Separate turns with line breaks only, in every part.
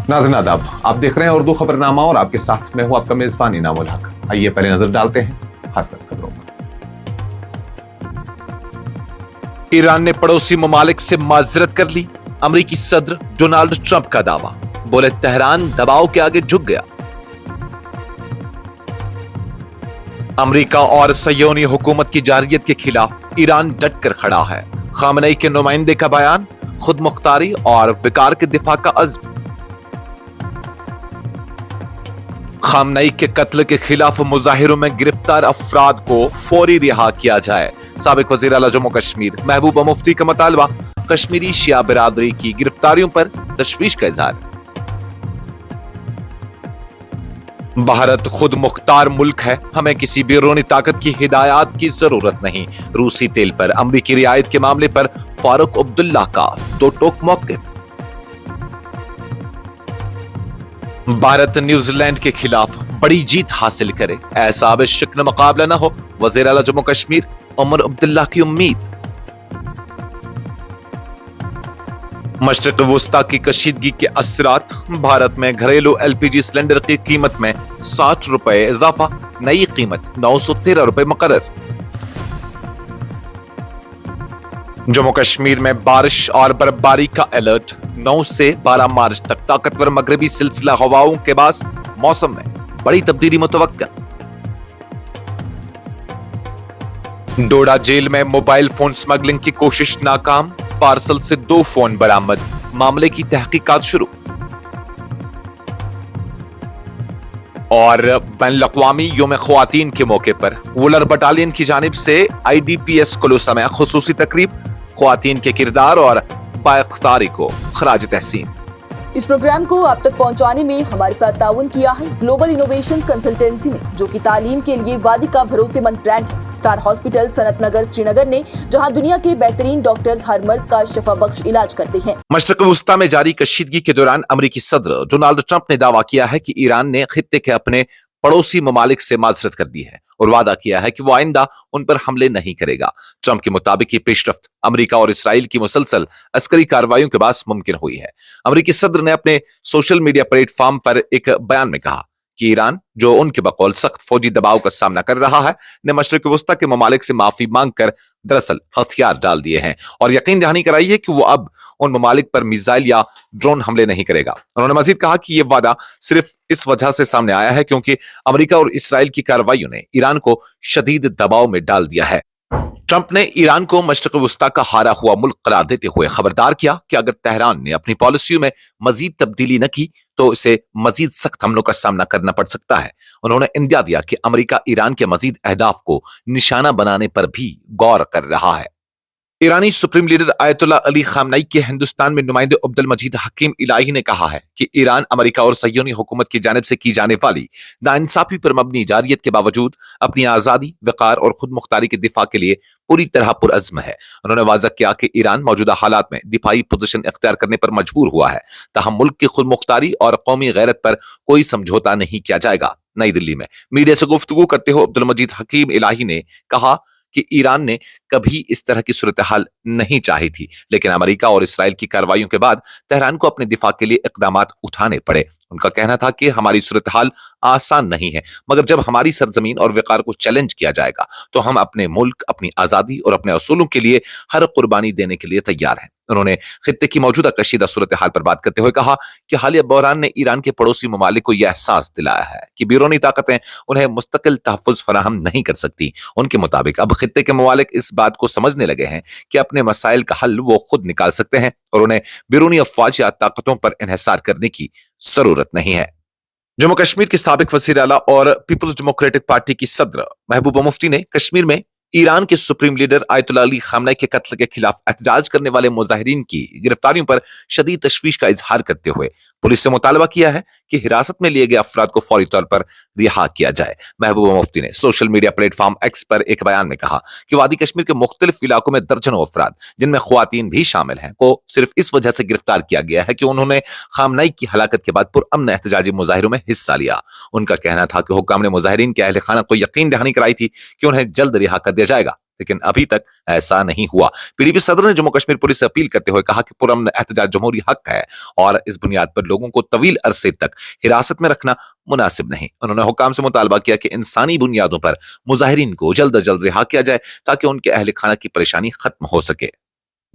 नाज़रीन आदाब, आप देख रहे हैं उर्दू खबरनामा और आपके साथ मैं हूं आपका मेजबान इनामुल हक। आइए पहले नजर डालते हैं खास खबरों पर। ईरान ने पड़ोसी ममालिक से माजरत कर ली। अमेरिकी सदर डोनाल्ड ट्रंप का दावा, बोले तेहरान दबाव के आगे झुक गया। अमेरिका और सयोनी हुकूमत की जारहियत के खिलाफ ईरान डट कर खड़ा है। खामनेई के नुमाइंदे का बयान, खुद मुख्तारी और विकार के दिफा का अज़्म। खामनेई के कत्ल के खिलाफ मुजाहिरों में गिरफ्तार अफराद को फौरी रिहा किया जाए। साबिक वज़ीर आला जम्मू कश्मीर महबूबा मुफ्ती का मुतालबा, कश्मीरी शिया बिरादरी की गिरफ्तारियों पर तशवीश का इजहार। भारत खुद मुख्तार मुल्क है, हमें किसी बैरूनी ताकत की हिदायत की जरूरत नहीं। रूसी तेल पर अमरीकी रियायत के मामले पर फारूक अब्दुल्ला का दो टोक मौक़िफ़। भारत न्यूजीलैंड के खिलाफ बड़ी जीत हासिल करे, ऐसा अब शक्ल मुकाबला न हो, वज़ीर आला जम्मू कश्मीर उमर अब्दुल्ला की उम्मीद। मशरिक़ वुस्ता की कशीदगी के असरात, भारत में घरेलू एलपीजी सिलेंडर की कीमत में 60 रुपए इजाफा, नई कीमत 913 रुपए मुकर्रर। जम्मू कश्मीर में बारिश और बर्फबारी का अलर्ट, 9 से 12 मार्च तक ताकतवर मगरबी सिलसिला हवाओं के बाद मौसम में बड़ी तब्दीली मुतवक्का। डोडा जेल में मोबाइल फोन स्मगलिंग की कोशिश नाकाम, पार्सल से 2 फोन बरामद, मामले की तहकीकात शुरू। और बैनुल-अक़वामी यौम ख़वातीन के मौके पर वुलर बटालियन की जानिब से IDPS कुलूसा में खुसूसी तकरीब, ख़वातीन के किरदार और बाइख्तियारी को खराज तहसीन।
इस प्रोग्राम को आप तक पहुंचाने में हमारे साथ ताउन किया है ग्लोबल इनोवेशंस कंसल्टेंसी ने, जो कि तालीम के लिए वादी का भरोसेमंद ब्रांड है। स्टार हॉस्पिटल सनत नगर श्रीनगर ने, जहां दुनिया के बेहतरीन डॉक्टर्स हर मर्ज का शफा बख्श इलाज करते हैं।
मशरिक़ वुस्ता में जारी कशीदगी के दौरान अमेरिकी सदर डोनाल्ड ट्रंप ने दावा किया है कि ईरान ने खित्ते के अपने पड़ोसी ममालिक से माजरत कर दी है और वादा किया है कि वो आइंदा उन पर हमले नहीं करेगा। ट्रंप के मुताबिक ये पेशरफ्त अमेरिका और इसराइल की मुसलसल अस्करी कार्रवाइयों के बाद मुमकिन हुई है। अमेरिकी सदर ने अपने सोशल मीडिया प्लेटफॉर्म पर एक बयान में कहा कि ईरान, जो उनके बकौल सख्त फौजी दबाव का सामना कर रहा है, ने मशरिक़ वुस्ता के ममालिक से माफी मांगकर दरअसल हथियार डाल दिए हैं और यकीन दहानी कराई है कि वो अब उन ममालिक पर मिसाइल या ड्रोन हमले नहीं करेगा। उन्होंने मजीद कहा कि यह वादा सिर्फ इस वजह से सामने आया है क्योंकि अमेरिका और इसराइल की कार्रवाइयों ने ईरान को शदीद दबाव में डाल दिया है। ट्रंप ने ईरान को मशरिक़ वुस्ता का हारा हुआ मुल्क करार देते हुए खबरदार किया कि अगर तेहरान ने अपनी पॉलिसियों में मजीद तब्दीली न की तो इसे मजीद सख्त हमलों का सामना करना पड़ सकता है। उन्होंने इंदिया दिया कि अमेरिका ईरान के मजीद अहदाफ को निशाना बनाने पर भी गौर कर रहा है। ईरानी supreme leader Ayatollah Ali Khamenei के हिंदुस्तान में नुमाइंदे अब्दुल मजीद हकीम इलाही ने कहा है कि ईरान अमेरिका और सयोनी हुकूमत की जानिब से की जाने वाली नाइंसाफी पर मबनी जारियत के बावजूद अपनी आज़ादी, वक़ार और खुद मुख्तारी के दिफा के लिए पूरी तरह पुरअज़्म है। उन्होंने वाज़ह किया कि ईरान मौजूदा हालात में दिफाई पोजीशन इख्तियार करने पर मजबूर हुआ है, ताहम मुल्क की खुद मुख्तारी और कौमी गैरत पर कोई समझौता नहीं किया जाएगा। नई दिल्ली में मीडिया से गुफ्तगू करते हुए अब्दुल मजीद हकीम इलाही ने कहा कि ईरान ने कभी इस तरह की सूरत हाल नहीं चाही थी, लेकिन अमेरिका और इसराइल की कार्रवाइयों के बाद तेहरान को अपने दिफा के लिए इक़दामात उठाने पड़े। उनका कहना था कि हमारी सूरत हाल आसान नहीं है, मगर जब हमारी सरजमीन और वक़ार को चैलेंज किया जाएगा तो हम अपने मुल्क, अपनी आज़ादी और अपने असूलों के लिए हर कुर्बानी देने के लिए तैयार हैं। उन्होंने खित्ते की मौजूदा कशीदा सूरत हाल पर बात करते हुए कहा कि हालिया बहरान ने ईरान के पड़ोसी ममालिक को यह एहसास दिलाया है कि बैरूनी ताकतें उन्हें मुस्तकिल तहफ़्फ़ुज़ फराहम नहीं कर सकती। उनके मुताबिक अब खित्ते के ममालिक इस बात को समझने लगे हैं कि अपने मसाइल का हल वो खुद निकाल सकते हैं और उन्हें बैरूनी अफ़वाज या ताकतों पर इन्हिसार करने की जरूरत नहीं है। जम्मू कश्मीर के साबिक वज़ीर आला और पीपल्स डेमोक्रेटिक पार्टी की सदर महबूबा मुफ्ती ने कश्मीर में ईरान के supreme leader Ayatollah Ali Khamenei के कत्ल के खिलाफ एहतजाज करने वाले मुजाहिरीन की गिरफ्तारियों पर शदीद तशवीश का इजहार करते हुए पुलिस से मुतालबा किया है कि हिरासत में लिए गए अफराद को फौरी तौर पर रिहा किया जाए। महबूबा मुफ्ती ने सोशल मीडिया प्लेटफॉर्म एक्स पर एक बयान में कहा कि वादी कश्मीर के मुख्तलिफ इलाकों में दर्जनों अफराद, जिनमें ख्वातीन भी शामिल हैं, को सिर्फ इस वजह से गिरफ्तार किया गया है कि उन्होंने खामनेई की हलाकत के बाद पुरअमन एहतजाजी मुजाहिरों में हिस्सा लिया। उनका कहना था कि हुक्काम ने मुजाहिरीन के अहल खाना को यकीन दहानी कराई थी कि उन्हें जल्द रिहा कर दिया दिया जाएगा, लेकिन अभी तक ऐसा नहीं हुआ। पीडीपी सदर ने जम्मू कश्मीर पुलिस से अपील करते हुए कहा कि पुरअमन एहतजाज जमहूरी हक है और इस बुनियाद पर लोगों को तवील अरसे तक हिरासत में रखना मुनासिब नहीं। उन्होंने हुकाम से मुतालबा किया कि इंसानी बुनियादों पर मुजाहिरीन को जल्द अज जल्द रिहा किया जाए ताकि उनके अहल खाना की परेशानी खत्म हो सके।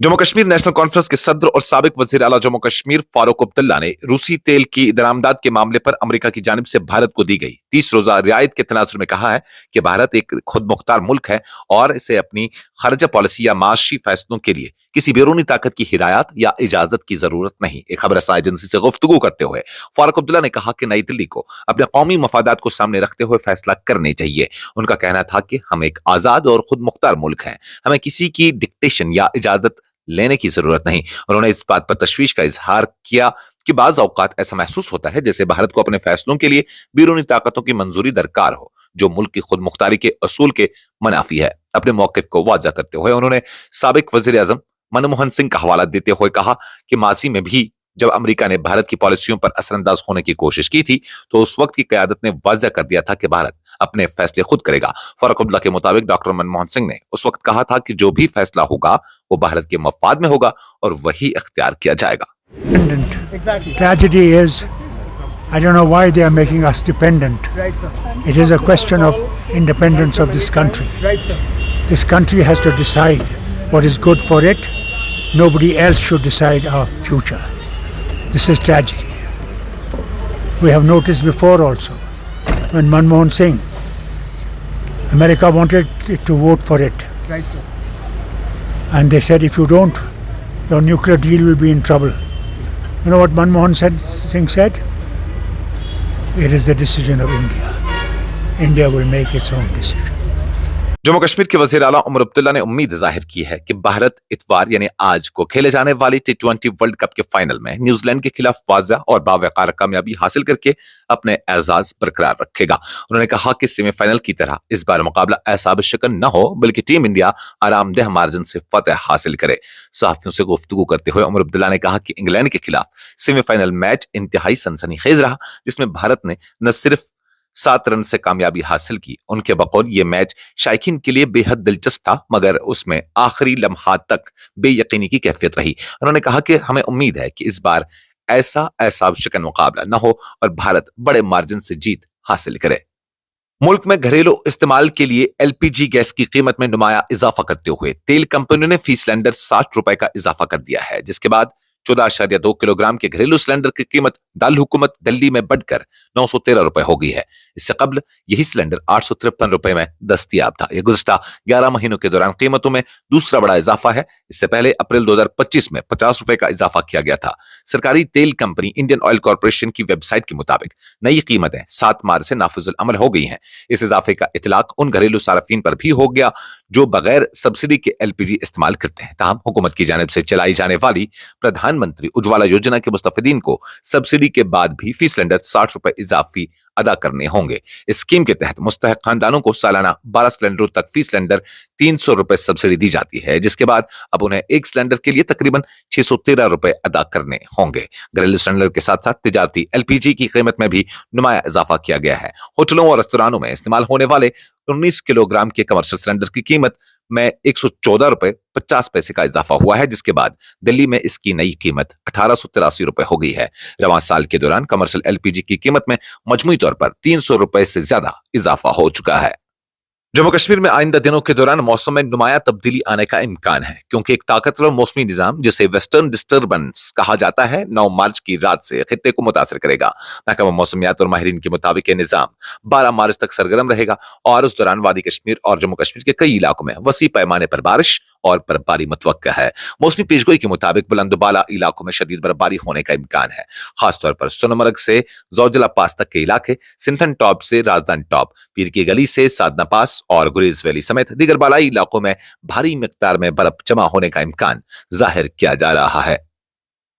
जम्मू कश्मीर नेशनल कॉन्फ्रेंस के सदर और साबिक वजीर आला जम्मू कश्मीर फारूक अब्दुल्ला ने रूसी तेल की दरामदाद के मामले पर अमेरिका की जानिब से भारत को दी गई 30 रोजा रियायत के तनाजुर में कहा है कि भारत एक खुद मुख्तार मुल्क है और इसे अपनी खारजा पॉलिसी या माशी फैसलों के लिए किसी बैरूनी ताकत की हिदायत या इजाजत की जरूरत नहीं। एक खबरसां एजेंसी से गुफ्तगू करते हुए फारूक अब्दुल्ला ने कहा कि नई दिल्ली को अपने कौमी मफादात को सामने रखते हुए फैसला करने चाहिए। उनका कहना था कि हम एक आजाद और खुद मुख्तार मुल्क हैं, हमें किसी की डिक्टेशन या इजाजत लेने की जरूरत नहीं। उन्होंने इस बात पर तशवीश का इजहार किया कि बाज औकात ऐसा महसूस होता है जैसे भारत को अपने फैसलों के लिए बैरूनी ताकतों की मंजूरी दरकार हो, जो मुल्क की खुद मुख्तारी के असूल के मनाफी है। अपने मौकिफ को वाज़ा करते हुए उन्होंने साबिक वजीर आजम मनमोहन सिंह का हवाला देते हुए कहा कि माजी में भी जब अमेरिका ने भारत की पॉलिसियों पर असरअंदाज होने की कोशिश की थी तो उस वक्त की क़यादत ने वाज़ा कर दिया था कि भारत अपने फैसले खुद करेगा। फारूक अब्दुल्ला के मुताबिक डॉक्टर मनमोहन सिंह ने उस वक्त कहा था कि जो भी फैसला होगा वो भारत के मफाद में होगा और वही इख्तियार किया जाएगा।
Tragedy is, I don't know why they are making us dependent. It is a question of independence of this country. This country has to decide what is good for it. Nobody else should decide our future. This is tragedy. We have noticed before also, when Manmohan Singh, America wanted it to vote for it. And they said, if you don't, your nuclear deal will be in trouble. You know what Manmohan Singh said? It is the decision of India. India will make its own decision.
Jammu Kashmir के वजीर आला उमर अब्दुल्ला ने उम्मीद जाहिर की है कि भारत इतवार यानी आज को खेले जाने वाली T20 वर्ल्ड कप के फाइनल में न्यूजीलैंड के खिलाफ वाज़ह और बावकार कामयाबी हासिल करके अपने एजाज बरकरार रखेगा। उन्होंने कहा कि सेमीफाइनल की तरह इस बार मुकाबला एसाब शिकन न हो बल्कि टीम इंडिया आरामदेह मार्जिन से फतह हासिल करे। सहाफियों से गुफ्तगू करते हुए उमर अब्दुल्ला ने कहा कि इंग्लैंड के खिलाफ सेमीफाइनल मैच इंतहाई सनसनीखेज रहा, जिसमें भारत ने न सिर्फ 7 रन से कामयाबी हासिल की। उनके बकौल ये मैच शायकीन के लिए बेहद दिलचस्प था, मगर उसमें आखिरी लम्हात तक बेयकीनी की कैफियत रही। उन्होंने कहा कि हमें उम्मीद है कि इस बार ऐसा एसाब शिकन मुकाबला न हो और भारत बड़े मार्जिन से जीत हासिल करे। मुल्क में घरेलू इस्तेमाल के लिए एलपीजी गैस की कीमत में नुमाया इजाफा करते हुए तेल कंपनियों ने फी सिलेंडर 60 रुपए का इजाफा कर दिया है, जिसके बाद 14.2 किलोग्राम के घरेलू सिलेंडर की कीमत दारुल हुकूमत दिल्ली में बढ़कर 913 रुपए हो गई है। इससे कबल यही सिलेंडर 853 रुपए में दस्तयाब था। यह गुज़श्ता 11 महीनों के दौरान कीमतों में दूसरा बड़ा इजाफा है। इससे पहले अप्रैल 2025 में 50 रुपए का इजाफा किया गया था। सरकारी तेल कंपनी इंडियन ऑयल कॉर्पोरेशन की वेबसाइट के मुताबिक नई कीमतें 7 मार्च से नाफिजुल अमल हो गई हैं। इस इजाफे का इतलाक उन घरेलू सार्फिन पर भी हो गया जो बगैर सब्सिडी के एलपीजी इस्तेमाल करते हैं। ताहम हुकूमत की जानिब से चलाई जाने वाली प्रधानमंत्री उज्ज्वला योजना के मुस्तफिदीन को सब्सिडी के बाद भी फी सिलेंडर 60 रुपए इजाफी अदा करने होंगे। इस स्कीम के तहत मुस्तहक खानदानों को सालाना 12 सिलेंडरों तक फी सिलेंडर 300 रुपए सब्सिडी दी जाती है, जिसके बाद अब उन्हें एक सिलेंडर के लिए तकरीबन 613 रुपए अदा करने होंगे। घरेलू सिलेंडर के साथ साथ तिजारती एलपीजी की कीमत में भी नुमाया इजाफा किया गया है। होटलों और रेस्तरानों में इस्तेमाल होने वाले 19 किलोग्राम के कमर्शियल सिलेंडर की कीमत में 114 रुपए 50 पैसे का इजाफा हुआ है, जिसके बाद दिल्ली में इसकी नई कीमत 1883 रुपए हो गई है। रवां साल के दौरान कमर्शियल एलपीजी की कीमत में मजमूई तौर पर 300 रुपए से ज्यादा इजाफा हो चुका है। जम्मू कश्मीर में आइंदा दिनों के दौरान मौसम में नुमाया तब्दीली आने का इम्कान है, क्योंकि एक ताकतवर मौसमी निजाम जिसे वेस्टर्न डिस्टर्बेंस कहा जाता है 9 मार्च की रात से खित्ते को मुतासर करेगा। महकमा मौसमियात और माहिरीन के मुताबिक ये निजाम 12 मार्च तक सरगर्म रहेगा और उस दौरान वादी कश्मीर और जम्मू कश्मीर के कई इलाकों में वसी पैमाने पर बारिश और बर्फबारी मुतवक्का है। मौसमी पेशगोई के मुताबिक बुलंदबाला इलाकों में शदीद बर्फबारी होने का इम्कान है, खासतौर पर सोनमर्ग से जोजिला पास तक के इलाके, सिंथन टॉप से राजदान टॉप, पीर की गली से साधना पास और गुरेज वैली समेत दीगर बालाई इलाकों में भारी मिकदार में बर्फ जमा होने का इम्कान जाहिर किया जा रहा है।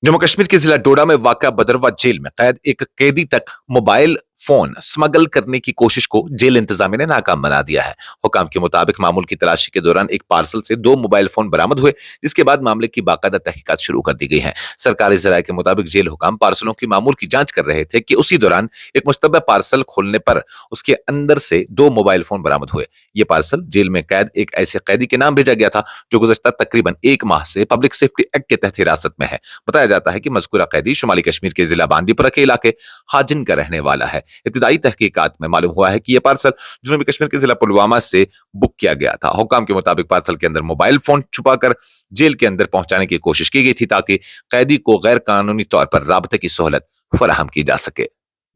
जम्मू कश्मीर के जिला डोडा में वाक़ा बदरवा जेल में कैद एक कैदी तक मोबाइल फोन स्मगल करने की कोशिश को जेल इंतजामिया ने नाकाम बना दिया है। हुकाम के मुताबिक मामूल की तलाशी के दौरान एक पार्सल से 2 मोबाइल फोन बरामद हुए, जिसके बाद मामले की बाकायदा तहकीकात शुरू कर दी गई है। सरकारी ज़राए के मुताबिक जेल हुकाम पार्सलों की मामूल की जांच कर रहे थे कि उसी दौरान एक मुश्तबा पार्सल खोलने पर उसके अंदर से 2 मोबाइल फोन बरामद हुए। ये पार्सल जेल में कैद एक ऐसे कैदी के नाम भेजा गया था जो गुज़श्ता तकरीबन 1 माह से पब्लिक सेफ्टी एक्ट के तहत हिरासत में है। बताया जाता है कि मज़कूरा कैदी शुमाली कश्मीर के जिला बांदीपुरा के इलाके हाजिन का रहने वाला है। इब्तिदाई तहकीकात में मालूम हुआ है कि यह पार्सल जनूबी कश्मीर के जिला पुलवामा से बुक किया गया था। हुकाम के मुताबिक पार्सल के अंदर मोबाइल फोन छुपाकर जेल के अंदर पहुंचाने की कोशिश की गई थी ताकि कैदी को गैर कानूनी तौर पर राबते की सहूलत फराहम की जा सके।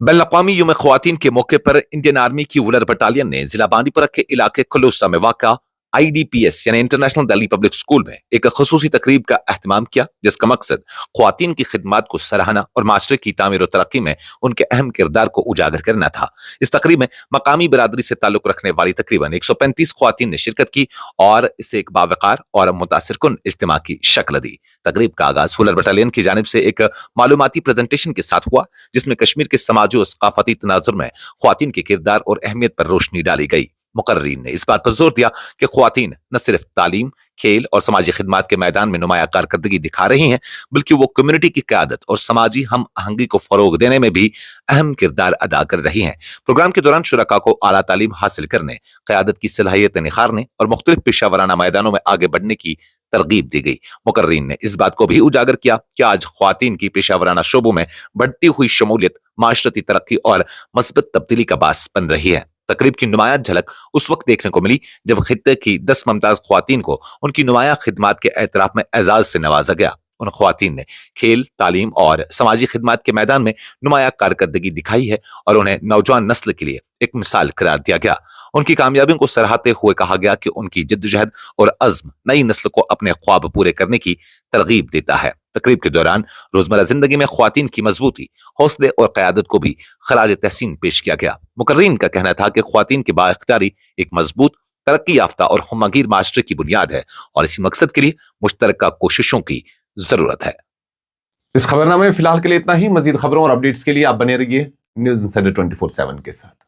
बैनुल-अक़वामी यौम ख़वातीन के मौके पर इंडियन आर्मी की वुलर बटालियन ने जिला बांदीपुरा के इलाके कलूसा में वाक़ा IDPS यानी इंटरनेशनल दिल्ली पब्लिक स्कूल में एक ख़ुसूसी तकरीब का एहतमाम किया, जिसका मकसद ख़वातीन की खिदमत को सराहना और माशरे की तामीर और तरक्की में उनके अहम किरदार को उजागर करना था। इस तकरीब में मकामी बिरादरी से ताल्लुक रखने वाली तकरीबन 135 ख़वातीन ने शिरकत की और इसे एक बावकार और मुतासिरकुन इज्तिमा की शक्ल दी। तकरीब का आगाज वुलर बटालियन की जानिब से एक मालूमाती प्रेजेंटेशन के साथ हुआ, जिसमें कश्मीर के समाजी और सकाफती तनाजुर में ख़वातीन के किरदार और अहमियत पर रोशनी डाली गई। मुकर्रीन ने इस बात पर जोर दिया कि ख़वातीन न सिर्फ तालीम, खेल और समाजी खिदमत के मैदान में नुमाया कारकर्दगी दिखा रही हैं, बल्कि वो कम्युनिटी की क़यादत और समाजी हम आहंगी को फ़रोग़ देने में भी अहम किरदार अदा कर रही हैं। प्रोग्राम के दौरान शुरका को आला तालीम हासिल करने, क़यादत की सलाहियत निखारने और मुख्तलिफ पेशावराना मैदानों में आगे बढ़ने की तरगीब दी गई। मुकर्रीन ने इस बात को भी उजागर किया कि आज ख़वातीन की पेशावराना शोबों में बढ़ती हुई शमूलियत माशरती तरक्की और मस्बत तब्दीली का बास बन रही है। तकरीब की नुमाया झलक उस वक्त देखने को मिली जब खित्ते की 10 मुमताज ख़वातीन को उनकी नुमाया खिदमत के एतराफ़ में एजाज़ से नवाजा गया। उन ख़वातीन ने खेल, तालीम और समाजी खिदमत के मैदान में नुमाया कारकर्दगी दिखाई है और उन्हें नौजवान नस्ल के लिए एक मिसाल करार दिया गया। उनकी कामयाबियों को सराहते हुए कहा गया कि उनकी जिद्दोजहद और अज़्म नई नस्ल को अपने ख्वाब पूरे करने की तरगीब देता है। तकरीब के दौरान रोजमर्रा जिंदगी में ख़वातीन की मजबूती, हौसले और क़यादत को भी खराज तहसीन पेश किया गया। मुकर्रीन का कहना था कि ख़वातीन की बाइख्तियारी एक मजबूत, तरक्की याफ्ता और खुमागीर माशरे की बुनियाद है और इसी मकसद के लिए मुश्तरका कोशिशों की जरूरत है।
इस खबरनामे में फिलहाल के लिए इतना ही। मजीद खबरों और अपडेट्स के लिए आप बने रहिए न्यूज़ इंसाइडर 24/7 के साथ।